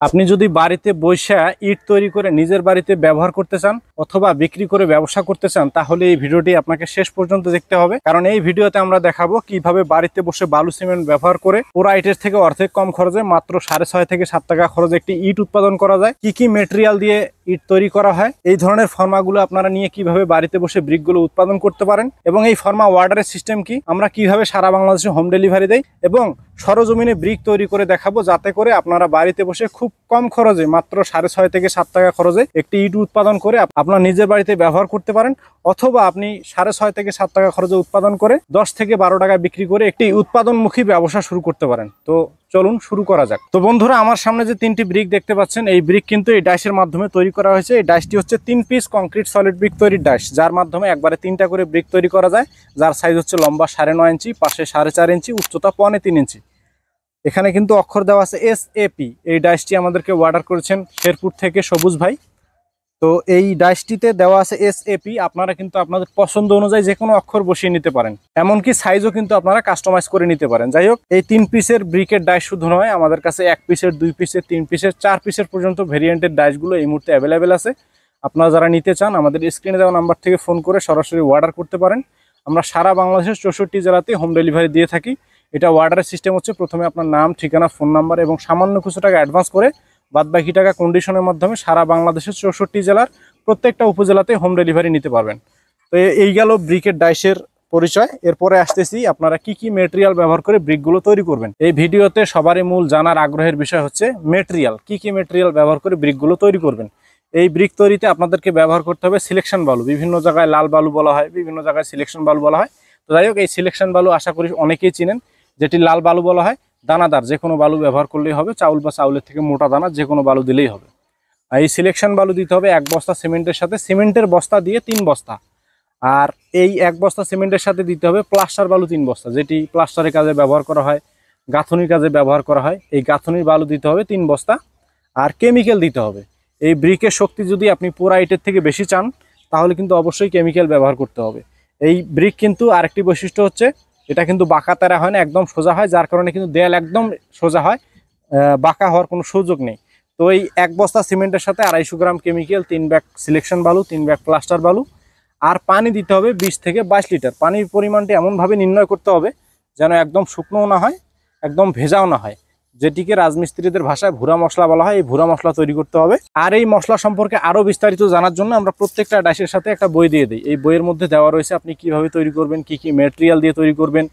আপনি যদি বাড়িতে বৈশা ইট তৈরি করে নিজের বাড়িতে ব্যবহার করতে চান অথবা বিক্রি করে ব্যবসা করতে চান, তাহলে এই ভিডিওটি আপনাকে শেষ পর্যন্ত দেখতে হবে। কারণ এই ভিডিওতে আমরা দেখাবো কিভাবে বাড়িতে বসে বালু সিমেন্ট ব্যবহার করে পুরা ইটের থেকে অর্ধেক কম খরচে মাত্র 6.5 থেকে 7 টাকা খরচে একটি ইট উৎপাদন করা যায়, কি কি মেটেরিয়াল দিয়ে ইট তৈরি করা হয়, এই ধরনের ফর্মাগুলো আপনারা নিয়ে কিভাবে বাড়িতে বসে ব্রিকগুলো উৎপাদন করতে পারেন এবং এই ফর্মা অর্ডারের সিস্টেম কি, আমরা কিভাবে সারা বাংলাদেশে হোম ডেলিভারি দেই এবং সরজমিনে ব্রিক তৈরি করে দেখাবো, যাতে করে আপনারা বাড়িতে বসে খুব কম খরচে মাত্র 6.5 থেকে 7 টাকা খরচে একটি ইট উৎপাদন করে আপনার নিজের বাড়িতে ব্যবহার করতে পারেন, অথবা আপনি 6.5 থেকে 7 টাকা খরচে উৎপাদন করে 10 থেকে 12 টাকা বিক্রি করে একটি উৎপাদনমুখী ব্যবসা শুরু করতে পারেন। তো চলুন শুরু করা যাক। তো বন্ধুরা, আমার সামনে যে 3টি ব্রিক দেখতে পাচ্ছেন, এই ব্রিক কিন্তু এই ডাইসের মাধ্যমে তৈরি করা হয়েছে। এই ডাইসটি হচ্ছে 3 পিস কংক্রিট সলিড ব্রিক তৈরির ডাইস, যার মাধ্যমে একবারে 3টা করে ব্রিক তৈরি করা যায়, যার সাইজ হচ্ছে লম্বা 9.5 ইঞ্চি, পাশে 4.5 ইঞ্চি, উচ্চতা 3.25 ইঞ্চি। এখানে কিন্তু অক্ষর দেওয়া আছে SAP। এই ডাইসটি আমাদেরকে অর্ডার করেছেন শেরপুর থেকে সবুজ ভাই। তো এই ডাইসটিতে দেওয়া আছে SAP। আপনারা কিন্তু আপনাদের পছন্দ অনুযায়ী যে কোনো অক্ষর বসিয়ে নিতে পারেন, এমনকি সাইজও কিন্তু আপনারা কাস্টমাইজ করে নিতে পারেন। যাই হোক, এই 3 পিসের ব্রিকের ডাইস শুধু নয়, আমাদের কাছে 1 পিসের, 2 পিসের, 3 পিসের, 4 পিসের পর্যন্ত ভেরিয়েন্টের ডাইসগুলো এই মুহূর্তে অ্যাভেলেবেল আছে। আপনারা যারা নিতে চান আমাদের স্ক্রিনে দেওয়া নাম্বার থেকে ফোন করে সরাসরি অর্ডার করতে পারেন। আমরা সারা বাংলাদেশের 64 জেলাতে হোম ডেলিভারি দিয়ে থাকি। এটা অর্ডারের সিস্টেম হচ্ছে, প্রথমে আপনার নাম, ঠিকানা, ফোন নাম্বার এবং সামান্য কিছু টাকা অ্যাডভান্স করে বাদবাকি টাকা কন্ডিশনের মাধ্যমে সারা বাংলাদেশের 64 জেলার প্রত্যেকটা উপজেলাতে হোম ডেলিভারি নিতে পারবেন। তো এই গেল ব্রিকের ডাইসের পরিচয়। এরপরে আসতেছি আপনারা কি কি মেটেরিয়াল ব্যবহার করে ব্রিকগুলো তৈরি করবেন। এই ভিডিওতে সবারই মূল জানার আগ্রহের বিষয় হচ্ছে মেটেরিয়াল, কি কি মেটেরিয়াল ব্যবহার করে ব্রিকগুলো তৈরি করবেন। এই ব্রিক তৈরিতে আপনাদেরকে ব্যবহার করতে হবে সিলেকশন বালু। বিভিন্ন জায়গায় লাল বালু বলা হয়, বিভিন্ন জায়গায় সিলেকশন বালু বলা হয়। তো যাই হোক, এই সিলেকশন বালু আশা করি অনেকেই চিনেন। যেটি লাল বালু বলা হয়, দানাদার যে কোনো বালু ব্যবহার করলেই হবে, চাউল বা চাউলের থেকে মোটা দানা যে কোনো বালু দিলেই হবে। আর এই সিলেকশন বালু দিতে হবে 1 বস্তা সিমেন্টের সাথে, সিমেন্টের বস্তা দিয়ে 3 বস্তা। আর এই 1 বস্তা সিমেন্টের সাথে দিতে হবে প্লাস্টার বালু 3 বস্তা, যেটি প্লাস্টারের কাজে ব্যবহার করা হয়, গাঁথনির কাজে ব্যবহার করা হয়। এই গাঁথনির বালু দিতে হবে 3 বস্তা। আর কেমিক্যাল দিতে হবে। এই ব্রিকের শক্তি যদি আপনি পুরা ইটের থেকে বেশি চান, তাহলে কিন্তু অবশ্যই কেমিক্যাল ব্যবহার করতে হবে। এই ব্রিক কিন্তু আরেকটি বৈশিষ্ট্য হচ্ছে, এটা কিন্তু বাঁকা তেরা হয় না, একদম সোজা হয়, যার কারণে কিন্তু দেয়াল একদম সোজা হয়, বাঁকা হওয়ার কোনো সুযোগ নেই। তো এই 1 বস্তা সিমেন্টের সাথে 250 গ্রাম কেমিক্যাল, 3 ব্যাগ সিলেকশন বালু, 3 ব্যাগ প্লাস্টার বালু, আর পানি দিতে হবে 20 থেকে 22 লিটার। পানির পরিমাণটি এমনভাবে নির্ণয় করতে হবে যেন একদম শুকনোও না হয়, একদম ভেজাও না হয়, যেটিকে রাজমিস্ত্রিদের ভাষায় ভুরা মশলা বলা হয়। এই ভুরা মশলা তৈরি করতে হবে। আর এই মশলা সম্পর্কে আরও বিস্তারিত জানার জন্য আমরা প্রত্যেকটা ডাইসের সাথে একটা বই দিয়ে দিই। এই বইয়ের মধ্যে দেওয়া রয়েছে আপনি কিভাবে তৈরি করবেন, কি কি মেটেরিয়াল দিয়ে তৈরি করবেন,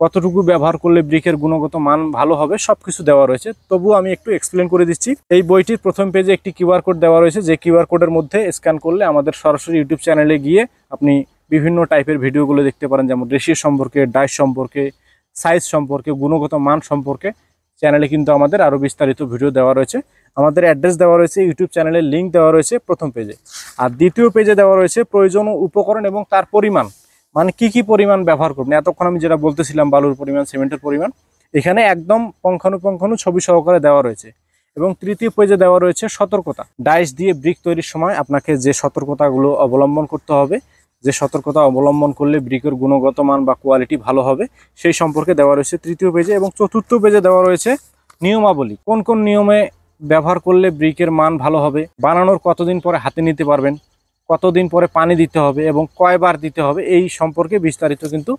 কতটুকু ব্যবহার করলে ব্রিকের গুণগত মান ভালো হবে, সবকিছু দেওয়া রয়েছে। তবু আমি একটু এক্সপ্লেন করে দিচ্ছি। এই বইটির প্রথম পেজে একটি কিউআর কোড দেওয়া রয়েছে, যে কিউআর কোডের মধ্যে স্ক্যান করলে আমাদের সরাসরি ইউটিউব চ্যানেলে গিয়ে আপনি বিভিন্ন টাইপের ভিডিওগুলো দেখতে পারেন, যেমন রেশিও সম্পর্কে, ডাইস সম্পর্কে, সাইজ সম্পর্কে, গুণগত মান সম্পর্কে। চ্যানেলে কিন্তু আমাদের আরও বিস্তারিত ভিডিও দেওয়া রয়েছে। আমাদের অ্যাড্রেস দেওয়া রয়েছে, ইউটিউব চ্যানেলের লিঙ্ক দেওয়া রয়েছে প্রথম পেজে। আর দ্বিতীয় পেজে দেওয়া রয়েছে প্রয়োজনীয় উপকরণ এবং তার পরিমাণ, মানে কি কি পরিমাণ ব্যবহার করবেন। এতক্ষণ আমি যেটা বলতেছিলাম বালুর পরিমাণ, সিমেন্টের পরিমাণ, এখানে একদম পঙ্খানুপুঙ্খানু ছবি সহকারে দেওয়া রয়েছে। এবং তৃতীয় পেজে দেওয়া রয়েছে সতর্কতা। ডাইস দিয়ে ব্রিক তৈরির সময় আপনাকে যে সতর্কতাগুলো অবলম্বন করতে হবে, যে সতর্কতা অবলম্বন করলে ব্রিকের গুণগত মান বা কোয়ালিটি ভালো হবে, সেই সম্পর্কে দেওয়া রয়েছে তৃতীয় পেজে। এবং চতুর্থ পেজে দেওয়া রয়েছে নিয়মাবলী, কোন কোন নিয়মে ব্যবহার করলে ব্রিকের মান ভালো হবে, বানানোর কতদিন পরে হাতে নিতে পারবেন, কতদিন পরে পানি দিতে হবে এবং কয়বার দিতে হবে, এই সম্পর্কে বিস্তারিত কিন্তু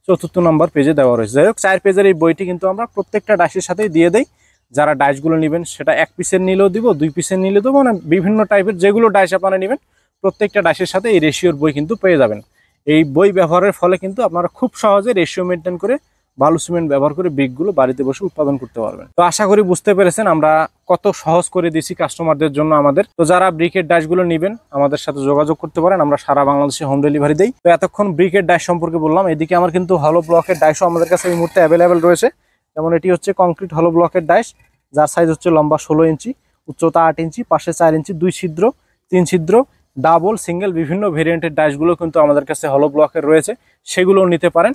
4র্থ নম্বর পেজে দেওয়া রয়েছে। যাই হোক, 4 পেজের এই বইটি কিন্তু আমরা প্রত্যেকটা ডাইসের সাথেই দিয়ে দেই। যারা ডাইসগুলো নেবেন, সেটা 1 পিসের নিলেও দিব, 2 পিসের নিলে দেবো, মানে বিভিন্ন টাইপের যেগুলো ডাইস আপনারা নেবেন, প্রত্যেকটা ডাইসের সাথে এই রেশিওর বই কিন্তু পেয়ে যাবেন। এই বই ব্যবহারের ফলে কিন্তু আপনারা খুব সহজে রেশিও মেনটেন করে বালু সিমেন্ট ব্যবহার করে ব্রিকগুলো বাড়িতে বসে উৎপাদন করতে পারবেন। তো আশা করি বুঝতে পেরেছেন আমরা কত সহজ করে দিয়েছি কাস্টমারদের জন্য আমাদের। তো যারা ব্রিকের ডাইসগুলো নেবেন, আমাদের সাথে যোগাযোগ করতে পারেন, আমরা সারা বাংলাদেশে হোম ডেলিভারি দেই। তো এতক্ষণ ব্রিকের ডাইস সম্পর্কে বললাম। এদিকে আমার কিন্তু হলো ব্লকের ডাইসও আমাদের কাছে এই মুহূর্তে অ্যাভেলেবেল রয়েছে। যেমন এটি হচ্ছে কংক্রিট হলো ব্লকের ডাইস, যার সাইজ হচ্ছে লম্বা 16 ইঞ্চি, উচ্চতা 8 ইঞ্চি, পাশে 4 ইঞ্চি, 2 ছিদ্র, 3 ছিদ্র, ডাবল, সিঙ্গেল, বিভিন্ন ভেরিয়েন্টের ডাইসগুলো কিন্তু আমাদের কাছে হলো ব্লকের রয়েছে, সেগুলোও নিতে পারেন।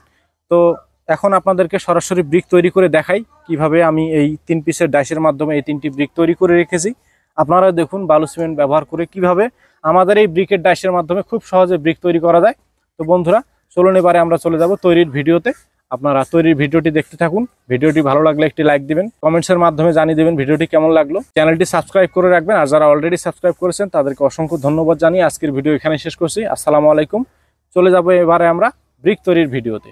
তো এখন আপনাদেরকে সরাসরি ব্রিক তৈরি করে দেখাই কিভাবে আমি এই 3 পিসের ডাইসের মাধ্যমে এই 3টি ব্রিক তৈরি করে রেখেছি। আপনারা দেখুন বালু সিমেন্ট ব্যবহার করে কিভাবে আমাদের এই ব্রিকের ডাইসের মাধ্যমে খুব সহজে ব্রিক তৈরি করা যায়। তো বন্ধুরা, চলুন এবারে আমরা চলে যাব তৈরির ভিডিওতে। আপনারা তৈরির ভিডিওটি দেখতে থাকুন। ভিডিওটি ভালো লাগলে একটি লাইক দিবেন, কমেন্টসের মাধ্যমে জানিয়ে দেবেন ভিডিওটি কেমন লাগলো। চ্যানেলটি সাবস্ক্রাইব করে রাখবেন, আর যারা অলরেডি সাবস্ক্রাইব করেছেন তাদেরকে অসংখ্য ধন্যবাদ জানিয়ে আজকের ভিডিও এখানে শেষ করছি। আসসালামু আলাইকুম। চলে যাব এবারে আমরা ব্রিক তৈরির ভিডিওতে।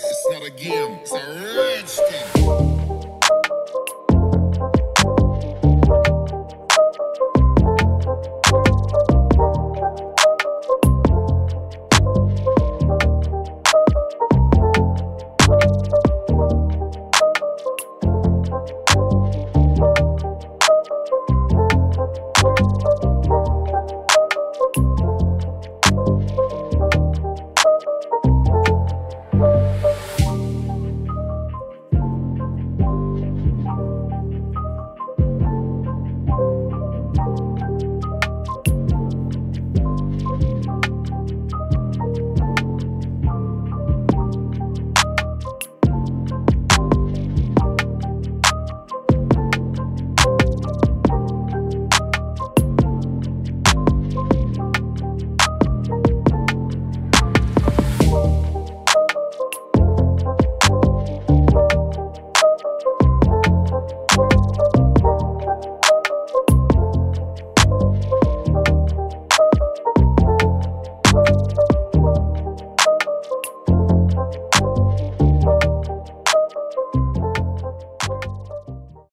It's not a game, it's a rich thing.